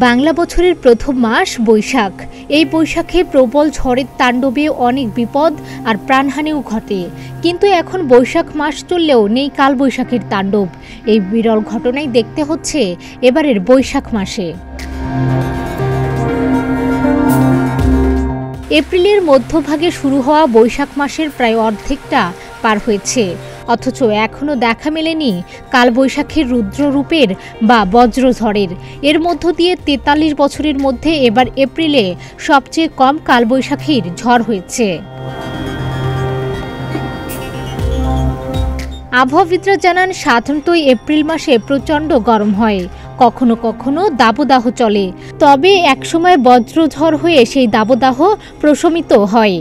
বাংলা বছরের প্রথম মাস বৈশাখ। এই বৈশাখে প্রবল ঝড়ের তাণ্ডবে অনেক বিপদ আর প্রাণহানিও ঘটে। কিন্তু এখন বৈশাখ মাস চললেও নেই কালবৈশাখীর তাণ্ডব। এই বিরল ঘটনাই দেখতে হচ্ছে এবারের বৈশাখ মাসে। এপ্রিলের মধ্যভাগে শুরু হওয়া বৈশাখ মাসের প্রায় অর্ধেকটা পার হয়েছে, অথচ এখনও দেখা মেলেনি কালবৈশাখীর রুদ্ররূপের বা বজ্রঝড়ের। এর মধ্য দিয়ে ৪৩ বছরের মধ্যে এবার এপ্রিলে সবচেয়ে কম কালবৈশাখীর ঝড় হয়েছে। আবহাওয়াবিদরা জানান, সাধারণত এপ্রিল মাসে প্রচণ্ড গরম হয়, কখনো কখনো দাবদাহ চলে। তবে একসময় বজ্রঝড় হয়ে সেই দাবদাহ প্রশমিত হয়।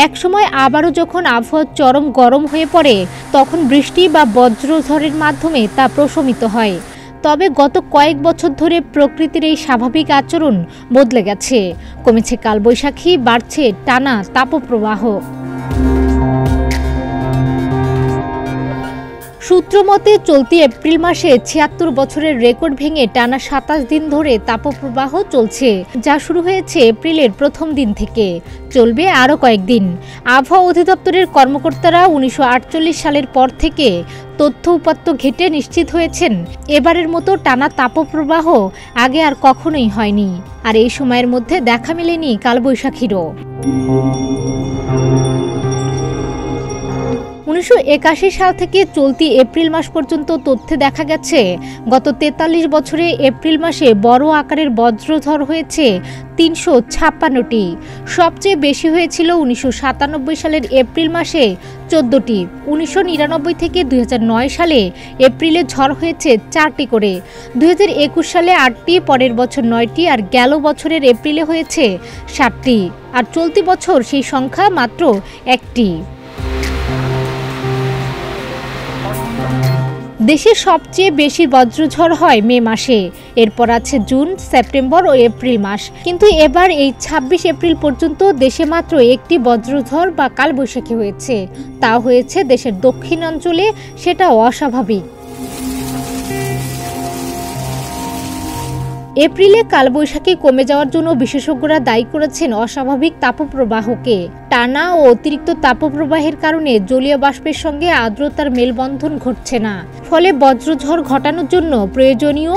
একসময় আবারও যখন আবহাওয়া চরম গরম হয়ে পড়ে, তখন বৃষ্টি বা বজ্রঝড়ের মাধ্যমে তা প্রশমিত হয়। তবে গত কয়েক বছর ধরে প্রকৃতির এই স্বাভাবিক আচরণ বদলে গেছে। কমেছে কালবৈশাখী, বাড়ছে টানা তাপপ্রবাহ। সূত্রমতে চলতি এপ্রিল মাসে ৭৬ বছরের রেকর্ড ভেঙে টানা ২৭ দিন ধরে তাপপ্রবাহ চলছে, যা শুরু হয়েছে এপ্রিলের প্রথম দিন থেকে, চলবে আরও কয়েকদিন। আবহাওয়া অধিদপ্তরের কর্মকর্তারা ১৯৪৮ সালের পর থেকে তথ্য উপাত্ত ঘেঁটে নিশ্চিত হয়েছেন, এবারের মতো টানা তাপপ্রবাহ আগে আর কখনোই হয়নি। আর এই সময়ের মধ্যে দেখা মেলেনি কালবৈশাখীরও। ১৯৮১ সাল থেকে চলতি এপ্রিল মাস পর্যন্ত তথ্যে দেখা গেছে, গত ৪৩ বছরে এপ্রিল মাসে বড় আকারের বজ্রঝড় হয়েছে ৩৫৬টি। সবচেয়ে বেশি হয়েছিল ১৯৯৭ সালের এপ্রিল মাসে ১৪টি। ১৯৯৯ থেকে ২০০৯ সালে এপ্রিলে ঝড় হয়েছে ৪টি করে। ২০২১ সালে ৮টি, পরের বছর ৯টি, আর গেল বছরের এপ্রিলে হয়েছে ৭টি। আর চলতি বছর সেই সংখ্যা মাত্র ১টি। দেশে সবচেয়ে বেশি বজ্রঝড় হয় মে মাসে, এরপর আছে জুন, সেপ্টেম্বর ও এপ্রিল মাস। কিন্তু এবার এই ২৬ এপ্রিল পর্যন্ত দেশে মাত্র একটি বজ্রঝড় বা কালবৈশাখী হয়েছে। তা হয়েছে দেশের দক্ষিণাঞ্চলে, সেটা অস্বাভাবিক। এপ্রিলে কালবৈশাখী কমে যাওয়ার জন্য বিশেষজ্ঞরা দায়ী করেছেন অস্বাভাবিক তাপপ্রবাহকে। টানা ও অতিরিক্ত তাপপ্রবাহের কারণে জলীয় বাষ্পের সঙ্গে আর্দ্রতার মেলবন্ধন ঘটছে না, ফলে বজ্রঝড় ঘটানোর জন্য প্রয়োজনীয়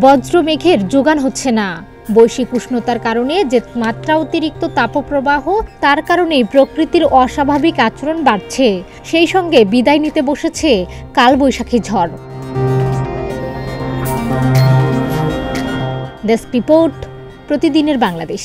বজ্রমেঘের যোগান হচ্ছে না। বৈশ্বিক উষ্ণতার কারণে যে মাত্রা অতিরিক্ত তাপপ্রবাহ, তার কারণেই প্রকৃতির অস্বাভাবিক আচরণ বাড়ছে। সেই সঙ্গে বিদায় নিতে বসেছে কালবৈশাখী ঝড়। ডেস্ক রিপোর্ট, প্রতিদিনের বাংলাদেশ।